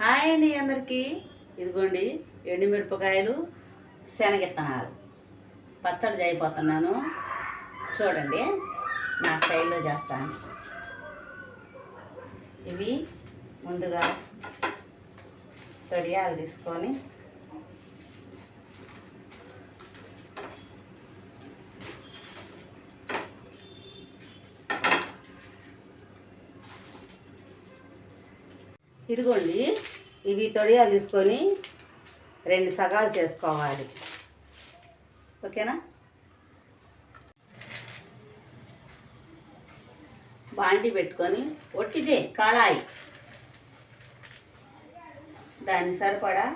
Hi అండి అందరికీ. ఇదిగోండి ఎండుమిరపకాయలు, శనగిత్తనాలు పచ్చడి చేయబోతున్నాను. చూడండి, నా స్టైల్లో చేస్తాను. ఇవి ముందుగా తొడియాలు తీసుకొని ఇదిగోండి, ఇవి తొడియాలు తీసుకొని 2 సగాలు చేసుకోవాలి. ఓకేనా? బాండి పెట్టుకొని ఒట్టిదే కళాయి, దాని సరిపడా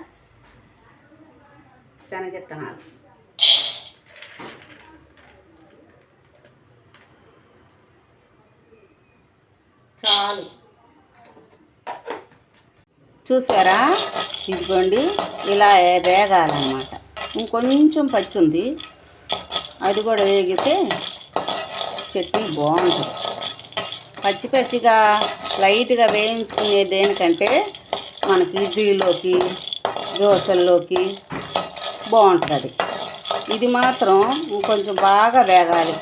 శనగిత్తనాలు, చాలు. చూసారా? ఇదిగోండి, ఇలా వేగాలన్నమాట. ఇంకొంచెం పచ్చి ఉంది, అది కూడా వేగితే చట్నీ బాగుంటుంది. పచ్చి పచ్చిగా లైట్గా వేయించుకునే దేనికంటే మనకి ఇడ్లీలోకి, దోశల్లోకి బాగుంటుంది. ఇది మాత్రం ఇంకొంచెం బాగా వేగాలి.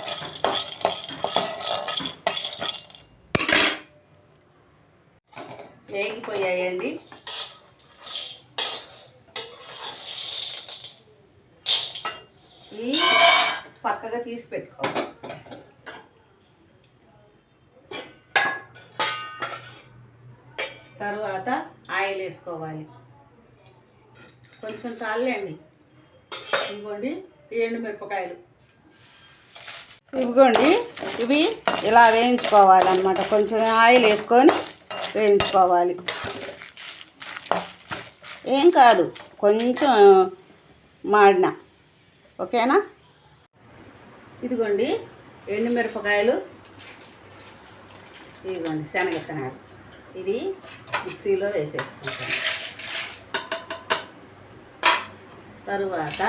వేగిపోయాయండి. ఇవి పక్కగా తీసి పెట్టుకోవాలి. తర్వాత ఆయిల్ వేసుకోవాలి. కొంచెం చాలండి. ఇదిగోండి ఎండుమిరపకాయలు, ఇదిగోండి ఇవి ఇలా వేయించుకోవాలన్నమాట. కొంచెం ఆయిల్ వేసుకొని వేయించుకోవాలి. ఏం కాదు, కొంచెం మాడిన ఓకేనా. ఇదిగోండి ఎండుమిరపకాయలు, ఇదిగోండి శనగిత్తనాలు. ఇది మిక్సీలో వేసేసుకుంటాను. తరువాత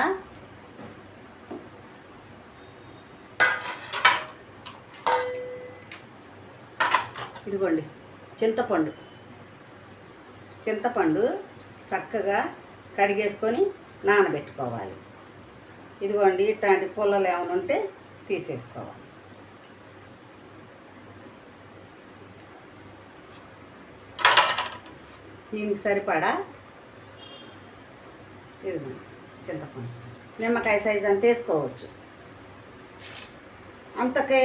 ఇదిగోండి చింతపండు చక్కగా కడిగేసుకొని నానబెట్టుకోవాలి. ఇదిగోండి ఇట్లాంటి పుల్లలు ఏమైనా ఉంటే తీసేసుకోవాలి. దీనికి సరిపడా ఇదిగోండి చింతపండు, నిమ్మకాయ సైజు అంత వేసుకోవచ్చు. అంతకి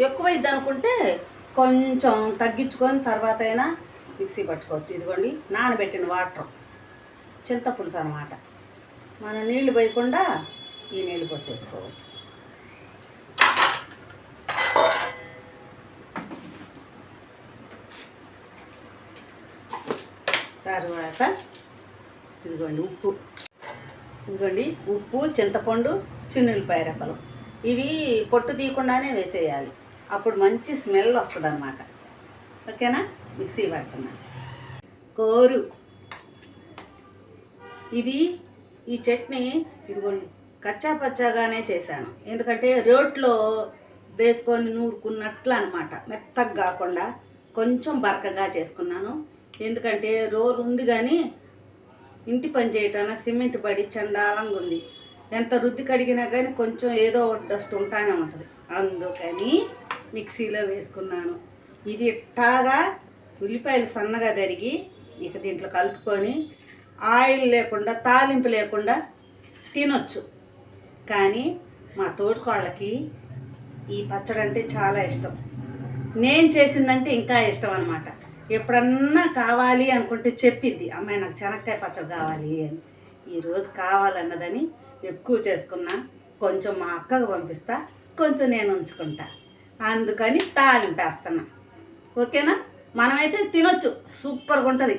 ఎక్కువైద్ది అనుకుంటే కొంచెం తగ్గించుకొని తర్వాత అయినా మిక్సీ పట్టుకోవచ్చు. ఇదిగోండి నానబెట్టిన వాటర్, చింతపులుసు అన్నమాట. మనం నీళ్లు పోయకుండా ఈ నీళ్ళు పోసేసుకోవచ్చు. తర్వాత ఇదిగోండి ఉప్పు, చింతపండు, చిన్నులపాయ రెప్పలు. ఇవి పొట్టు తీయకుండానే వేసేయాలి, అప్పుడు మంచి స్మెల్ వస్తుంది అన్నమాట. ఓకేనా? మిక్సీ పడుతున్నాను. కోరు, ఈ చట్నీ ఇదిగోండి కచ్చా పచ్చాగానే చేశాను. ఎందుకంటే రోట్లో వేసుకొని నూరుకున్నట్లు అనమాట, మెత్తగా కాకుండా కొంచెం బరకగా చేసుకున్నాను. ఎందుకంటే రోలు ఉంది కానీ ఇంటి పని చేయటాన సిమెంట్ పడి చండాలంగా ఉంది. ఎంత రుద్ది కడిగినా కానీ కొంచెం ఏదో డస్ట్ ఉంటానే ఉంటుంది. అందుకని మిక్సీలో వేసుకున్నాను. ఇది ఇట్టాగా ఉల్లిపాయలు సన్నగా తరిగి ఇక దీంట్లో కలుపుకొని ఆయిల్ లేకుండా, తాలింపు లేకుండా తినొచ్చు. కానీ మా తోటికోళ్ళకి ఈ పచ్చడి అంటే చాలా ఇష్టం. నేను చేసిందంటే ఇంకా ఇష్టం అన్నమాట. ఎప్పుడన్నా కావాలి అనుకుంటే చెప్పిద్ది, అమ్మాయి నాకు శనక్కాయ పచ్చడి కావాలి అని. ఈరోజు కావాలన్నదని ఎక్కువ చేసుకున్నా. కొంచెం మా అక్కకు పంపిస్తా, కొంచెం నేను ఉంచుకుంటా. అందుకని తాలింపు వేస్తున్నా. ఓకేనా? మనమైతే తినొచ్చు, సూపర్గా ఉంటుంది.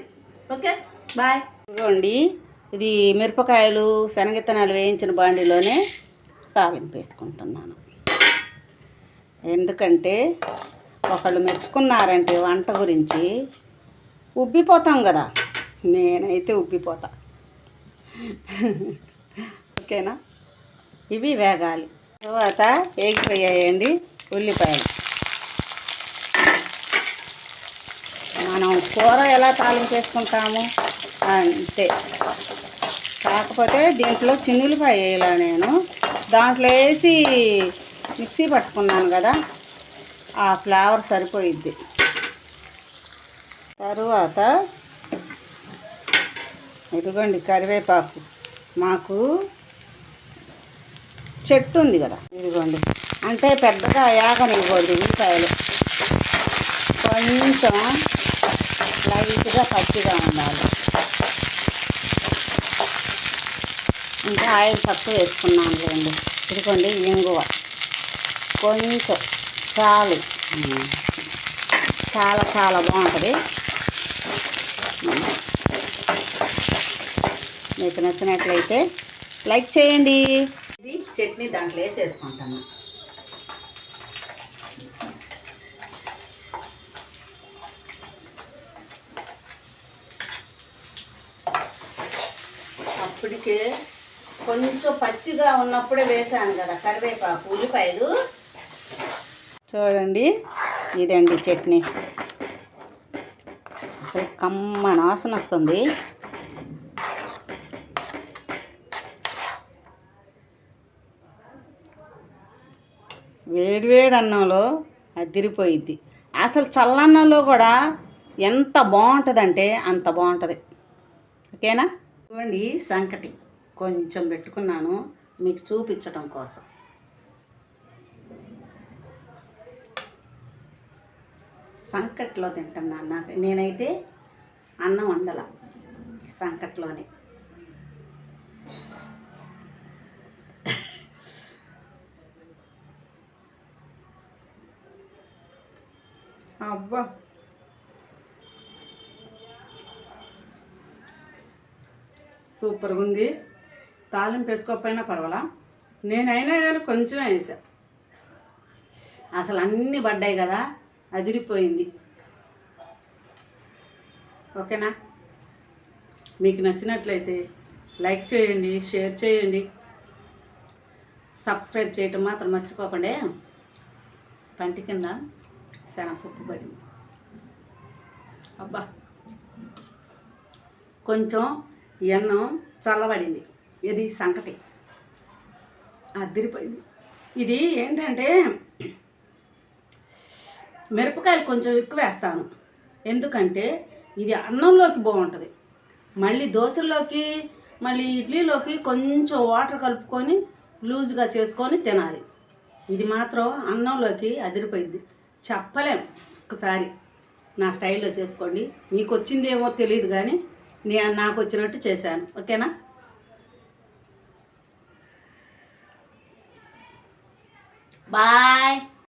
Okay, bye. ఇదిగోండి, ఇది మిరపకాయలు, శనగిత్తనాలు వేయించిన బాండిలోనే తాలింపు వేసుకుంటున్నాను. ఎందుకంటే ఒకళ్ళు మెచ్చుకున్నారంటే వంట గురించి ఉబ్బిపోతాం కదా, నేనైతే ఉబ్బిపోతా. ఓకేనా? ఇవి వేగాలి. తర్వాత వేగిపోయాయండి ఉల్లిపాయలు. మనం కూర ఎలా తాలింపు చేసుకుంటాము అంతే. కాకపోతే దీంట్లో చిన్నులపాయ వేయాల, నేను దాంట్లో వేసి మిక్సీ పట్టుకున్నాను కదా, ఆ ఫ్లేవర్ సరిపోయిద్ది. తరువాత ఇదిగోండి కరివేపాకు, మాకు చెట్టు ఉంది కదా, ఇదిగోండి. అంటే పెద్దగా యాగనివ్వకూడదు ఉల్లిపాయలు, కొంచెం లైట్గా పచ్చిగా ఉండాలి. ఇంకా ఆయిల్ తక్కువ వేసుకున్నాను లేండి. ఇదిగోండి ఇంగువ కొంచెం చాలు, చాలా చాలా బాగుంటుంది. మీకు నచ్చినట్లయితే లైక్ చేయండి. ఇది చట్నీ దాంట్లో వేసేసుకుంటాను. అప్పటికే కొంచెం పచ్చిగా ఉన్నప్పుడే వేసాను కదా కరివేపాకు, ఉల్లిపాయలు. చూడండి, ఇదండి చట్నీ. అసలు కమ్మని వాసన వస్తుంది. వేడివేడి అన్నంలో అదిరిపోయిద్ది. అసలు చల్లన్నంలో కూడా ఎంత బాగుంటుందంటే అంత బాగుంటుంది. ఓకేనా? చూడండి, సంకటి కొంచెం పెట్టుకున్నాను మీకు చూపించడం కోసం. సంకట్లో తింటున్నాను. నేనైతే అన్నం వండల, సంకట్లోనే. అబ్బా, సూపర్గా ఉంది. తాలింపు వేసుకోకపోయినా పర్వాలా, నేనైనా కానీ కొంచెం వేసా. అసలు అన్నీ పడ్డాయి కదా, అదిరిపోయింది. ఓకేనా? మీకు నచ్చినట్లయితే లైక్ చేయండి, షేర్ చేయండి, సబ్స్క్రైబ్ చేయటం మాత్రం మర్చిపోకండి. పంటి కింద శనగపప్పు పడింది. అబ్బా, కొంచెం ఎన్నం చల్లబడింది. ఇది సంకటి అదిరిపోయింది. ఇది ఏంటంటే మిరపకాయలు కొంచెం ఎక్కువ వేస్తాను, ఎందుకంటే ఇది అన్నంలోకి బాగుంటుంది. మళ్ళీ దోశల్లోకి, మళ్ళీ ఇడ్లీలోకి కొంచెం వాటర్ కలుపుకొని లూజ్గా చేసుకొని తినాలి. ఇది మాత్రం అన్నంలోకి అదిరిపోయింది, చెప్పలేం. ఒకసారి నా స్టైల్లో చేసుకోండి. మీకు వచ్చిందేమో తెలియదు కానీ నాకు వచ్చినట్టు చేశాను. ఓకేనా? బాయ్.